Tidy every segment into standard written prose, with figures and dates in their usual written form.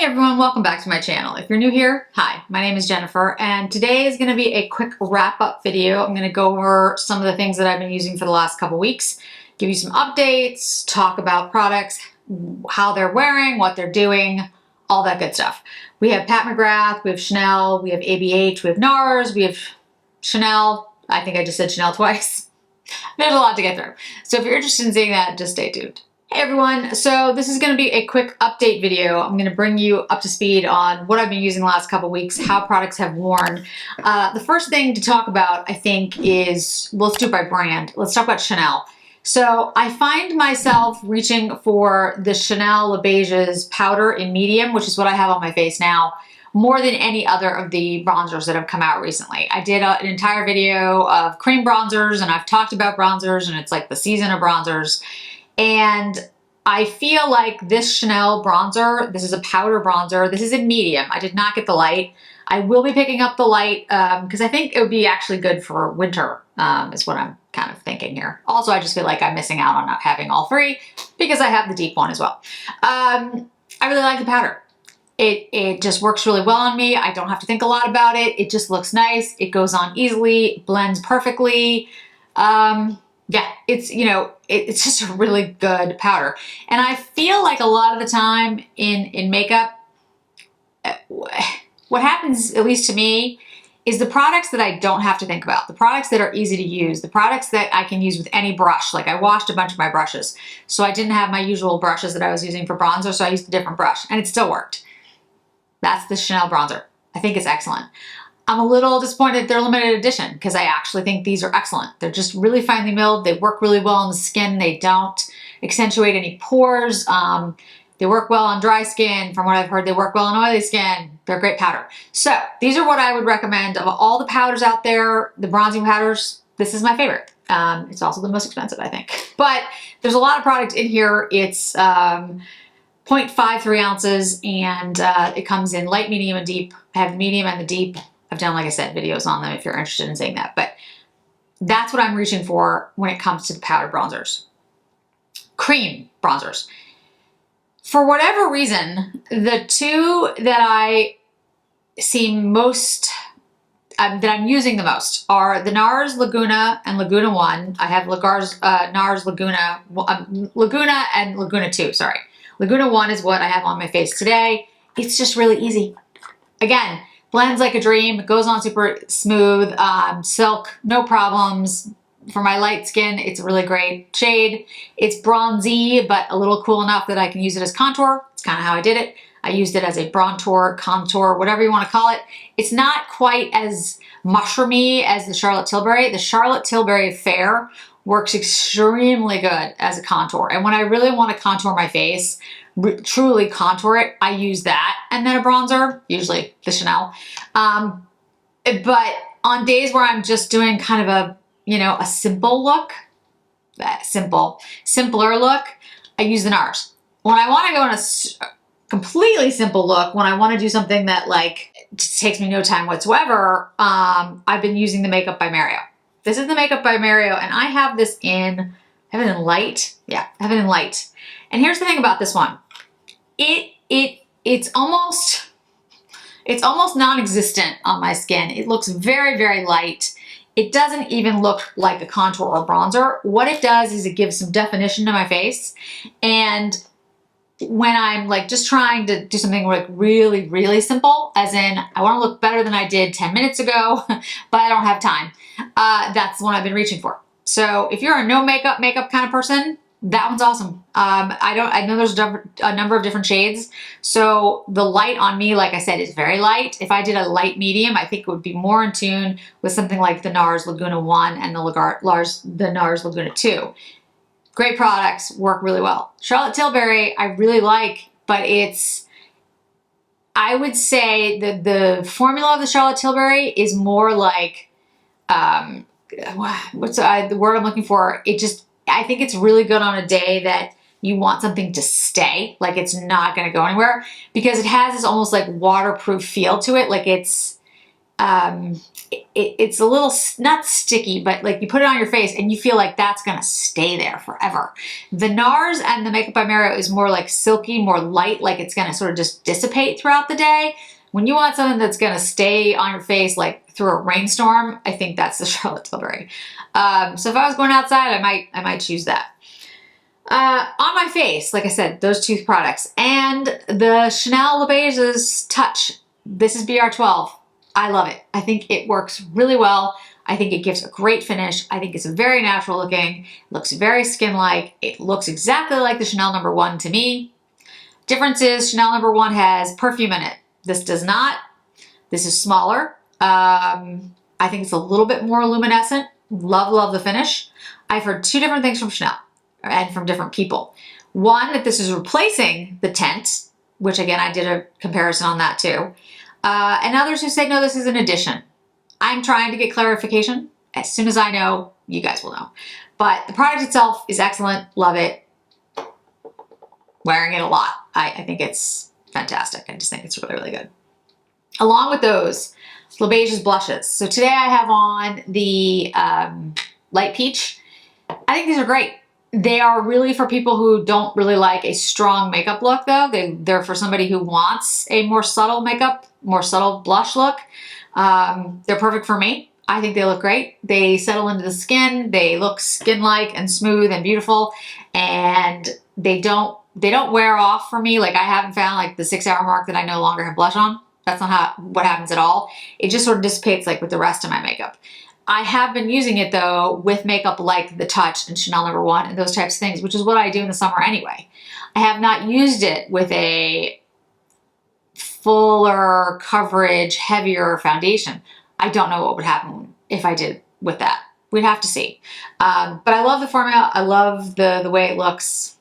Hey everyone, welcome back to my channel. If you're new here, hi, my name is Jennifer, and today is going to be a quick wrap-up video. I'm going to go over some of the things that I've been using for the last couple weeks, give you some updates, talk about products, how they're wearing, what they're doing, all that good stuff. We have Pat McGrath, we have Chanel, we have ABH, we have NARS, we have Chanel. I think I just said Chanel twice. There's a lot to get through. So if you're interested in seeing that, just stay tuned. Hey everyone, so this is going to be a quick update video. I'm going to bring you up to speed on what I've been using the last couple weeks, how products have worn. The first thing to talk about, I think, is, well, let's do it by brand. Let's talk about Chanel. So I find myself reaching for the Chanel Le Beige's powder in medium, which is what I have on my face now, more than any other of the bronzers that have come out recently. I did an entire video of cream bronzers, and I've talked about bronzers, and it's like the season of bronzers. And I feel like this Chanel bronzer, this is a powder bronzer. This is in medium. I did not get the light. I will be picking up the light because I think it would be actually good for winter is what I'm kind of thinking here. Also, I just feel like I'm missing out on not having all three because I have the deep one as well. I really like the powder. It just works really well on me. I don't have to think a lot about it. It just looks nice. It goes on easily, blends perfectly. Yeah, it's, you know, it's just a really good powder. And I feel like a lot of the time in makeup, what happens, at least to me, is the products that I don't have to think about, the products that are easy to use, the products that I can use with any brush. Like I washed a bunch of my brushes, so I didn't have my usual brushes that I was using for bronzer, so I used a different brush, and it still worked. That's the Chanel bronzer. I think it's excellent. I'm a little disappointed they're limited edition because I actually think these are excellent. They're just really finely milled. They work really well on the skin. They don't accentuate any pores. They work well on dry skin. From what I've heard, they work well on oily skin. They're a great powder. So these are what I would recommend of all the powders out there, the bronzing powders. This is my favorite. It's also the most expensive, I think. But there's a lot of product in here. It's 0.53 ounces, and it comes in light, medium, and deep. I have the medium and the deep. I've done, like I said, videos on them if you're interested in seeing that. But that's what I'm reaching for when it comes to the powder bronzers. Cream bronzers. For whatever reason, the two that I see most, that I'm using the most are the NARS Laguna and Laguna 1. I have NARS Laguna, Laguna and Laguna 2, sorry. Laguna 1 is what I have on my face today. It's just really easy. Again, blends like a dream. It goes on super smooth. Silk, no problems. For my light skin, it's a really great shade. It's bronzy, but a little cool enough that I can use it as contour. It's kind of how I did it. I used it as a bronzer, contour, whatever you want to call it. It's not quite as mushroomy as the Charlotte Tilbury. The Charlotte Tilbury Fair works extremely good as a contour. And when I really want to contour my face, truly contour it, I use that and then a bronzer, usually the Chanel. But on days where I'm just doing kind of a, you know, a simple look, simpler look, I use the NARS. When I want to go in a completely simple look, when I want to do something that like just takes me no time whatsoever, I've been using the Makeup by Mario. This is the Makeup by Mario, and I have this in, I have it in light. Yeah, I have it in light. And here's the thing about this one. It's almost non-existent on my skin. It looks very, very light. It doesn't even look like a contour or bronzer. What it does is it gives some definition to my face. And when I'm like just trying to do something like really, really simple, as in I want to look better than I did 10 minutes ago, but I don't have time, that's the one I've been reaching for. So if you're a no makeup kind of person, that one's awesome. I know there's a number of different shades. So the light on me, like I said, is very light. If I did a light medium, I think it would be more in tune with something like the NARS Laguna 1 and the NARS Laguna 2. Great products, work really well. Charlotte Tilbury, I really like, but I would say that the formula of the Charlotte Tilbury is more like, what's the word I'm looking for? I think it's really good on a day that you want something to stay, like it's not going to go anywhere, because it has this almost like waterproof feel to it. Like it's it's a little, not sticky, but like you put it on your face and you feel like that's gonna stay there forever. The NARS and the Makeup by Mario is more like silky, more light, like it's gonna sort of just dissipate throughout the day. When you want something that's gonna stay on your face like through a rainstorm, I think that's the Charlotte Tilbury. So if I was going outside, I might choose that. On my face, like I said, those two products and the Chanel Le Beige's Touch. This is BR12. I love it. I think it works really well. I think it gives a great finish. I think it's very natural looking, looks very skin-like. It looks exactly like the Chanel No. 1 to me. Difference is Chanel No. 1 has perfume in it. This does not. This is smaller. I think it's a little bit more luminescent. Love the finish. I've heard two different things from Chanel and from different people. One, that this is replacing the tint, which again, I did a comparison on that too. And others who say, no, this is an addition. I'm trying to get clarification. As soon as I know, you guys will know. But the product itself is excellent. Love it. Wearing it a lot. I think it's fantastic. I just think it's really good. Along with those, Le Beige's blushes. So today I have on the Light Peach. I think these are great. They are really for people who don't really like a strong makeup look though. They're for somebody who wants a more subtle makeup, more subtle blush look. They're perfect for me. I think they look great. They settle into the skin. They look skin-like and smooth and beautiful. And they don't wear off for me. Like I haven't found like the 6-hour mark that I no longer have blush on. That's not what happens at all. It just sort of dissipates like with the rest of my makeup. I have been using it though with makeup like the Touch and Chanel No. 1 and those types of things, which is what I do in the summer anyway. I have not used it with a fuller coverage, heavier foundation. I don't know what would happen if I did with that. We'd have to see. But I love the formula. I love the way it looks.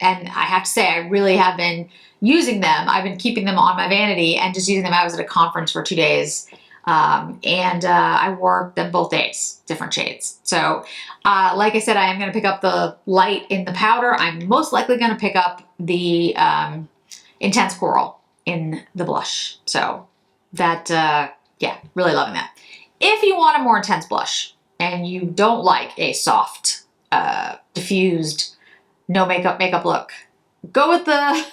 And I have to say, I really have been using them. I've been keeping them on my vanity and just using them. I was at a conference for 2 days. I wore them both days, different shades. So, like I said, I am going to pick up the light in the powder. I'm most likely going to pick up the Intense Coral in the blush. So that, yeah, really loving that. If you want a more intense blush and you don't like a soft, diffused, no makeup look, go with the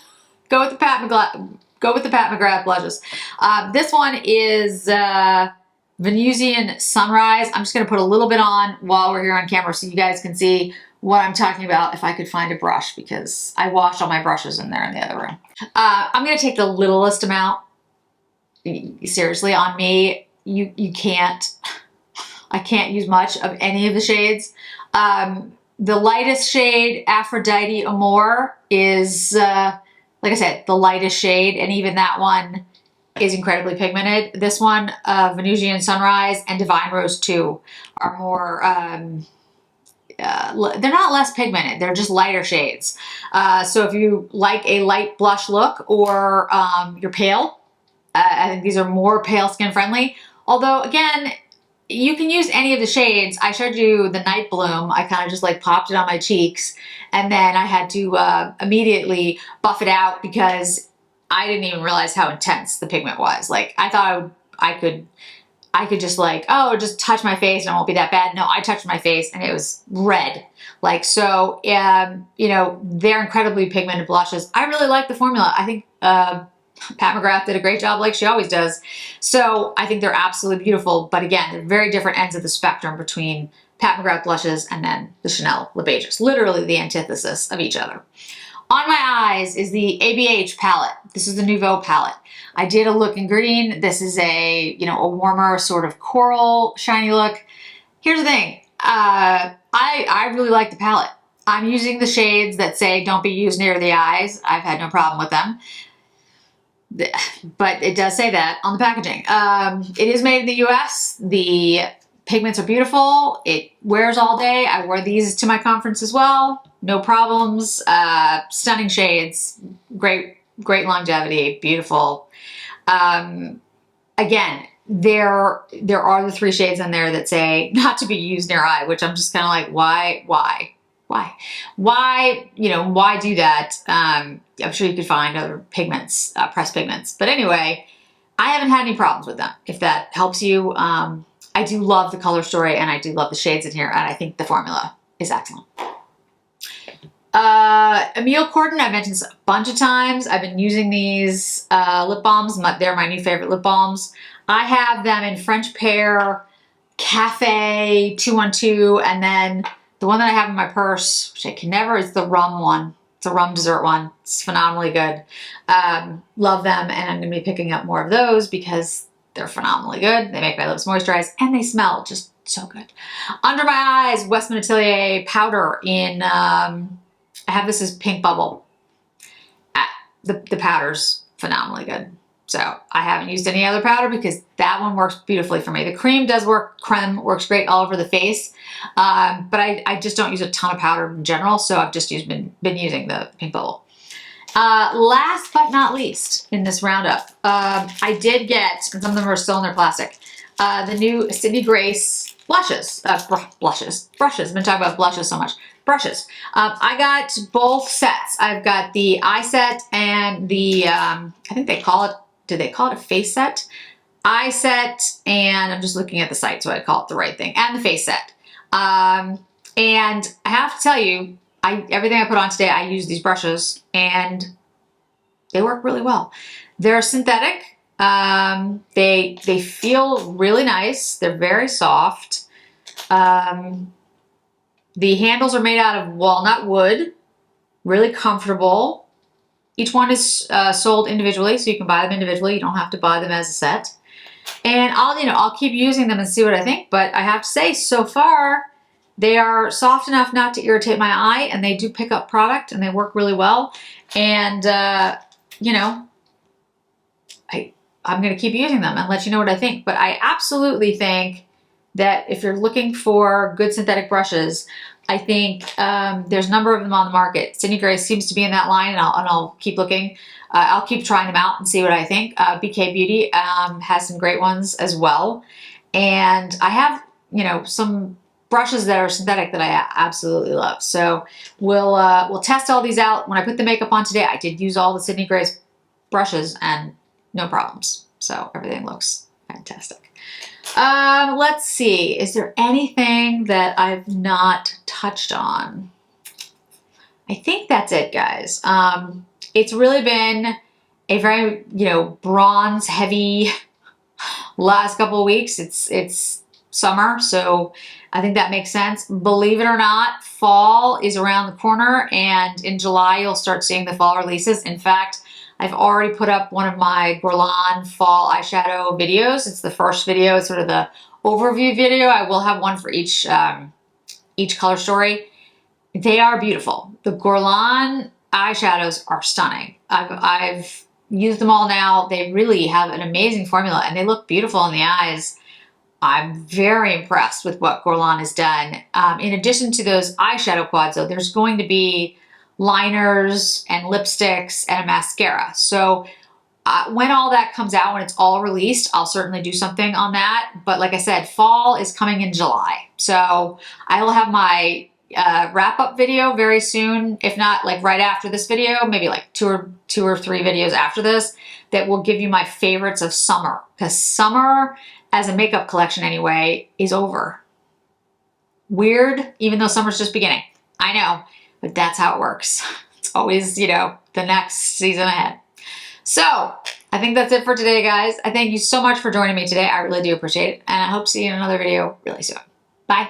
Pat McGrath blushes. This one is Venusian Sunrise. I'm just going to put a little bit on while we're here on camera so you guys can see what I'm talking about if I could find a brush, because I washed all my brushes in there in the other room. I'm going to take the littlest amount. Seriously, on me, you can't, I can't use much of any of the shades. The lightest shade, Aphrodite Amore, is, like I said, the lightest shade, and even that one is incredibly pigmented. This one, Venusian Sunrise and Divine Rose 2 are more, they're not less pigmented, they're just lighter shades. So if you like a light blush look or you're pale, I think these are more pale skin friendly. Although again, you can use any of the shades. I showed you the Night Bloom. I kind of just like popped it on my cheeks, and then I had to immediately buff it out because I didn't even realize how intense the pigment was. Like I thought I could just like, oh, just touch my face and it won't be that bad. No, I touched my face and it was red. Like, so, you know, they're incredibly pigmented blushes. I really like the formula. I think Pat McGrath did a great job like she always does. So I think they're absolutely beautiful. But again, they're very different ends of the spectrum between Pat McGrath blushes and then the Chanel Le Beiges. Literally the antithesis of each other. On my eyes is the ABH palette. This is the Nouveau palette. I did a look in green. This is a, you know, a warmer sort of coral shiny look. Here's the thing. I really like the palette. I'm using the shades that say don't be used near the eyes. I've had no problem with them. But it does say that on the packaging. It is made in the US. The pigments are beautiful. It wears all day. I wore these to my conference as well. No problems. Stunning shades. Great longevity. Beautiful. Again, there are the 3 shades in there that say not to be used near eye, which I'm just kind of like, why, you know, why do that? I'm sure you could find other pigments, pressed pigments. But anyway, I haven't had any problems with them, if that helps you. I do love the color story and I do love the shades in here, and I think the formula is excellent. Emile Cordon, I've mentioned this a bunch of times. I've been using these lip balms. They're my new favorite lip balms. I have them in French Pear, Cafe, 212, and then the one that I have in my purse, which I can never, is the rum one. It's a rum dessert one. It's phenomenally good. Love them, and I'm going to be picking up more of those because they're phenomenally good. They make my lips moisturize, and they smell just so good. Under my eyes, Westman Atelier powder in, I have this as Pink Bubble. The powder's phenomenally good. So I haven't used any other powder because that one works beautifully for me. The cream does work, creme works great all over the face. But I just don't use a ton of powder in general. So I've just been using the Pink Bubble. Last but not least in this roundup, I did get, and some of them are still in their plastic, the new Sydney Grace blushes. Brushes. I've been talking about blushes so much. Brushes. I got both sets. I've got the eye set and the, I think they call it, do they call it a face set? Eye set, and I'm just looking at the site so I call it the right thing, and the face set. And I have to tell you, everything I put on today, I use these brushes and they work really well. They're synthetic. They feel really nice. They're very soft. The handles are made out of walnut wood, really comfortable. Each one is sold individually, so you can buy them individually. You don't have to buy them as a set. And I'll keep using them and see what I think. But I have to say, so far, they are soft enough not to irritate my eye, and they do pick up product, and they work really well. And I'm going to keep using them and let you know what I think. But I absolutely think that if you're looking for good synthetic brushes, I think there's a number of them on the market. Sydney Grace seems to be in that line, and I'll keep looking. I'll keep trying them out and see what I think. BK Beauty has some great ones as well. And I have, some brushes that are synthetic that I absolutely love. So we'll test all these out. When I put the makeup on today, I did use all the Sydney Grace brushes and no problems. So everything looks fantastic. Let's see. Is there anything that I've not touched on? I think that's it, guys. It's really been a very, bronze heavy last couple of weeks. It's summer, so I think that makes sense. Believe it or not, fall is around the corner, and in July you'll start seeing the fall releases. In fact, I've already put up one of my Gorlon fall eyeshadow videos. It's the first video. It's sort of the overview video. I will have one for each color story. They are beautiful. The Gorlon eyeshadows are stunning. I've used them all now. They really have an amazing formula, and they look beautiful in the eyes. I'm very impressed with what Gorlon has done. In addition to those eyeshadow quads, though, there's going to be liners and lipsticks and a mascara. So when all that comes out, when it's all released, I'll certainly do something on that. But like I said, fall is coming in July. So I will have my wrap-up video very soon, if not like right after this video, maybe like two or three videos after this, that will give you my favorites of summer. Because summer, as a makeup collection anyway, is over. Weird, even though summer's just beginning. I know, but that's how it works. It's always, the next season ahead. So I think that's it for today, guys. I thank you so much for joining me today. I really do appreciate it. And I hope to see you in another video really soon. Bye.